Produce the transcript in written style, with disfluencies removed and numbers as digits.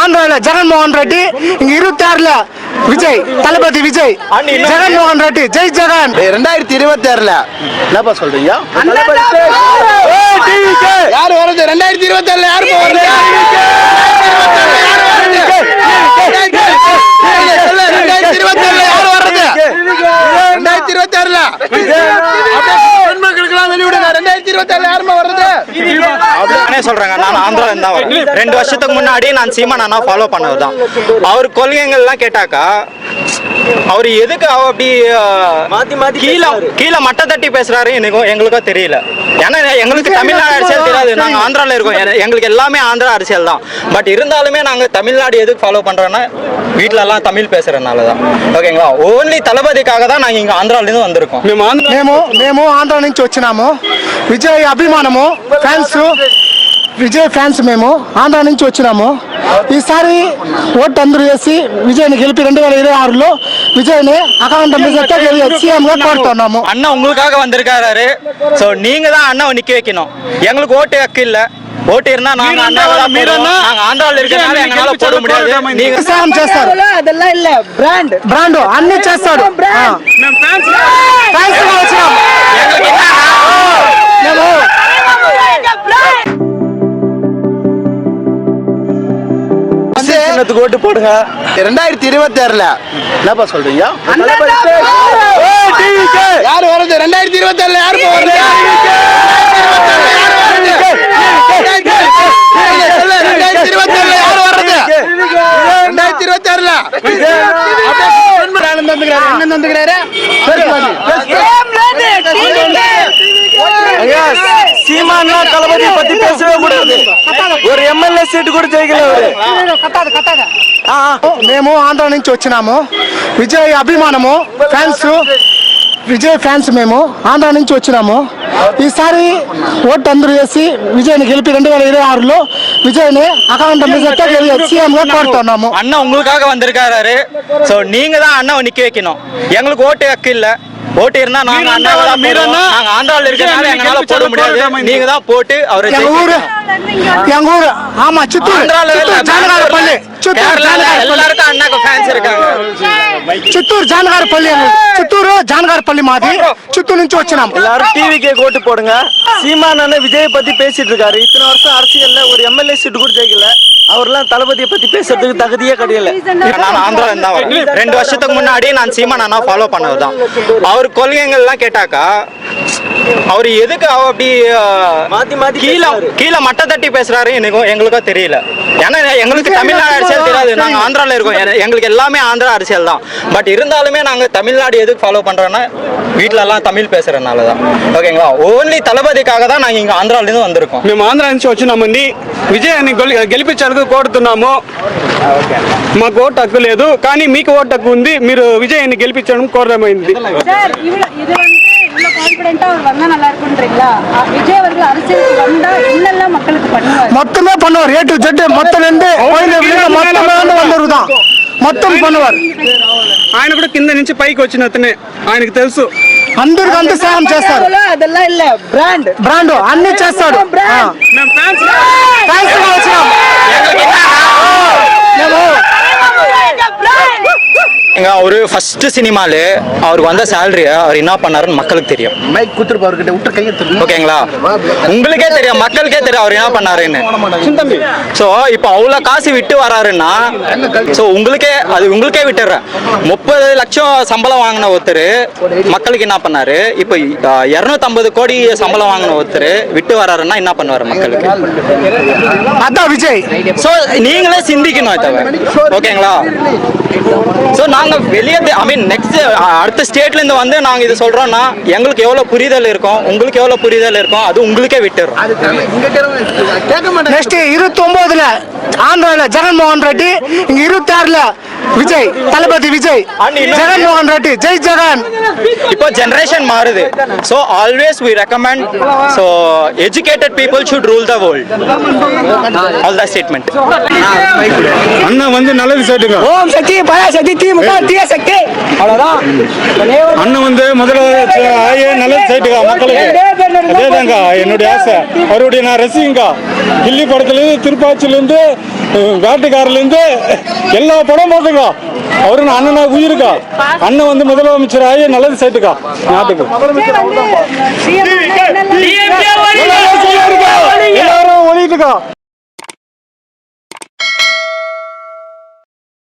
ஆந்திரால ஜெகன்மோகன் ரெட்டி, இங்க 26ல விஜய், தளபதி விஜய், ஜெகன்மோகன் ரெட்டி, ஜெய் ஜெகன். 2026ல என்னப்பா சொல்றீங்க? யார் வருது? 2026ல யார் வருது? 2026ல யார் வருது? 2026ல வெளிவிடுங்க. 2026ல யாருமா வருது? சொல்றாங்க. நான் ஆந்திரால இருந்தா 2 வருஷத்துக்கு முன்னாடி நான் சீமான் அண்ணா ஃபாலோ பண்ணதுதான். அவர் கொள்கைகள்லாம் கேட்டாக்கா அவர் எதுக்கு அப்படி கீழே மட்ட தட்டி பேசுறாரு எங்களுக்கும் தெரியல. ஏன்னா எங்களுக்கு தமிழ்நாடு அரசியல் தெரியாது, நாங்க ஆந்திரால இருக்கோம், எங்களுக்கு எல்லாமே ஆந்திரா அரசியல் தான். பட் இருந்தாலுமே நாங்க தமிழ்நாடு எதுக்கு ஃபாலோ பண்றோம்னா வீட்டுல எல்லாம் தமிழ் பேசுறதுனாலதான். ஓகேங்களா? ஓன்லி தளபதிக்காக தான் நாங்க இங்க ఆంధ్రాல இருந்து வந்திருக்கோம். మేము ఆంధ్రా నుంచి వచ్చినాము. విజయ్ అభిమానము, ఫ్యాన్స్, విజయ్ ఫ్యాన్స్. మేము ఆంధ్రా నుంచి వచ్చినాము. ఈసారి ఓటు అందరూ వేసి విజయ్ని గెలిపి 2026లో విజయ్ని అఖండ మెజారిటీగా సీఎం గా కోరుతున్నాము. அண்ணா உங்களுக்காக வந்திருக்காரு. சோ நீங்க தான் அண்ணாவை நிக்க வைக்கணும். எங்களுக்கு ஓட்டு ஹக்கு இல்ல. ஓட்டு இருந்தா நாங்க அண்ணாவை தான் போடுவோம். நாங்க ஆந்திரால இருக்கறனால எங்களால போட முடியாது. நீங்க సహాయం చేస్తారు. அதெல்லாம் இல்ல, బ్రాండ్ అన్ని చేస్తాడు. మేము ఫ్యాన్స్ గా వచ్చినాం. ஓட்டு போடுங்க. 2026ல என்னப்பா சொல்றீங்க? யார் வருது? 2026ல யார் வருது? 2026ல யார் வருது? 2026ல சீமானா தளபதியை பத்தி பேசவே கூடாது. ஒரு எம்எல்ஏ சீட் கூட ஜெயிக்கல அவரு. మేము ఆంధ్రా నుంచి వచ్చినాము. విజయ్ అభిమానము, ఫ్యాన్స్, విజయ్ ఫ్యాన్స్. మేము ఆంధ్రా నుంచి వచ్చినాము. ఈసారి ఓటు అందరూ వేసి విజయ్ని గెలిపి 2026లో విజయ్ని అఖండ మెజారిటీగా సీఎం గా కోరుతున్నాము. அண்ணா உங்களுக்காக வந்திருக்காரு. சோ நீங்க தான் அண்ணாவை நிக்க வைக்கணும். எங்களுக்கு ஓட்டு ஹக்கு இல்ல. ஓட்டு இருந்தா நாங்க அண்ணாவை தான் போடுவோம். நாங்க ஆந்திரால இருக்கறனால எங்களால போட முடியாது. நீங்க தான் போட்டு அவரை எங்க ஊரு ஆமா சித்தூர், జానగారపల్లి. எல்லாருக்கும் அண்ணாக்கு ஃபேன்ஸ் இருக்காங்க. చిత్తూరు జానగారపల్లి, చిత్తూరు జానగారపల్లి మాది. చిత్తూరు నుంచి వచ్చినాం. எல்லாரும் டிவிக்கே ஓட்டு போடுங்க. சீமான் அண்ணன் விஜய் பத்தி பேசிட்டு இருக்காரு. இத்தனை வருஷம் அரசியல்ல ஒரு எம்எல்ஏ சீட் கூட ஜெயிக்கல. அவர்லாம் தளபதியை பத்தி பேசுறதுக்கு தகுதியே கிடையாது. நான் ஆந்திரால இருந்தா 2 வருஷத்துக்கு முன்னாடி நான் சீமான் அண்ணா ஃபாலோ பண்ணதுதான். அவர் கொள்கைகள்லாம் கேட்டாக்கா அவர் எதுக்கு அப்படி கீழே மட்ட தட்டி பேசுறாரு எங்களுக்கும் தெரியல. ஏன்னா எங்களுக்கு தமிழ்நாடு அரசியல் தெரியாது, நாங்க ஆந்திரால இருக்கோம், எங்களுக்கு எல்லாமே ஆந்திரா அரசியல் தான். பட் இருந்தாலுமே நாங்க தமிழ்நாடு எதுக்கு ஃபாலோ பண்றோம்னா வீட்டுல எல்லாம் தமிழ் பேசுறதுனாலதான். ஓகேங்களா? ஓன்லி தளபதிக்காக தான் நாங்க இங்க ఆంధ్రాல இருந்து வந்திருக்கோம். మేము ఆంధ్రా నుంచి వచ్చినామండి. విజయాన్ని గెలిపించేందుకు కోరుతున్నాము. మాకు ఓటు హక్కు లేదు, కానీ మీకు ఓటు హక్కు ఉంది. మీరు విజయాన్ని గెలిపించడం కోరమైంది. மொத்தமே பண்ணுவார். ஏ டு ஜெட் మొత్తం பண்ணுவார். ఆయన కూడా కింద నుంచి పైకి వచ్చిన అతనే, ఆయనకు తెలుసు. అందరికి అంత సాయం చేస్తారు. அதெல்லாம் இல்ல, బ్రాండ్ అన్ని చేస్తాడు. మేము ఫ్యాన్స్ గా వచ్చినాం. அவரு ஃபர்ஸ்ட் சினிமால அவருக்கு வந்த சேலரிய அவர் என்ன பண்ணாருன்னு மக்களுக்கு தெரியும். மைக் குத்துருப்பா அவர்கிட்ட விட்டு கையெழுத்து. ஓகேங்களா? உங்களுக்கே தெரியும், மக்களுக்கே தெரியும் அவர் என்ன பண்ணாருன்னு. சோ இப்போ அவ்வளவு காசு விட்டு வராருன்னா சோ உங்களுக்கே விட்டுறேன். 30 லட்சம் சம்பளம் வாங்கின ஒருத்தர் மக்களுக்கு என்ன பண்ணாரு? இப்போ 250 கோடி சம்பளம் வாங்கின ஒருத்தர் விட்டு வராருன்னா என்ன பண்ணுவாரு மக்களுக்கு? அதான் விஜய். சோ நீங்களே சிந்திக்கணும் தவிர. ஓகேங்களா? சோ நாங்க வெளியே நெக்ஸ்ட் அடுத்த ஸ்டேட்ல இருந்து வந்து நாங்க இது சொல்றோம்னா எங்களுக்கு எவ்வளவு புரிதல் இருக்கும், உங்களுக்கு எவ்வளவு புரிதல் இருக்கும், அது உங்களுக்கே விட்டுறோம். நெக்ஸ்ட் 29ல ஆந்திரால ஜெகன்மோகன் ரெட்டி, இங்க 26ல விஜய், தளபதி விஜய், ஜெகன்மோகன் ரெட்டி, ஜெய் ஜெகன். இப்போ ஜெனரேஷன் மாறுது. So always we recommend so educated people should rule the world. All that statement. அண்ணா வந்து நல்லது செய்யுங்க. ஓம் சக்தி பராசக்தி திமுக தீய சக்தி. அவ்வளவுதான். அண்ணன் வந்து முதல்ல நல்லது செய்யுங்க மக்களுக்கு. அதேதாங்க என்னுடைய ஆசை. அவருடைய நான் ரசிகங்க. கில்லி படத்துல இருந்து திருப்பாச்சில இருந்து வேட்டைக்காரிலேருந்து எல்லா படம் போட்டுக்கா. அவரு அண்ணனா உயிருக்கா. அண்ணன் வந்து முதலமைச்சர் ஆகி நல்லது சேர்த்துக்கா நாட்டுக்கு. எல்லாரும் ஒழிட்டுக்கா.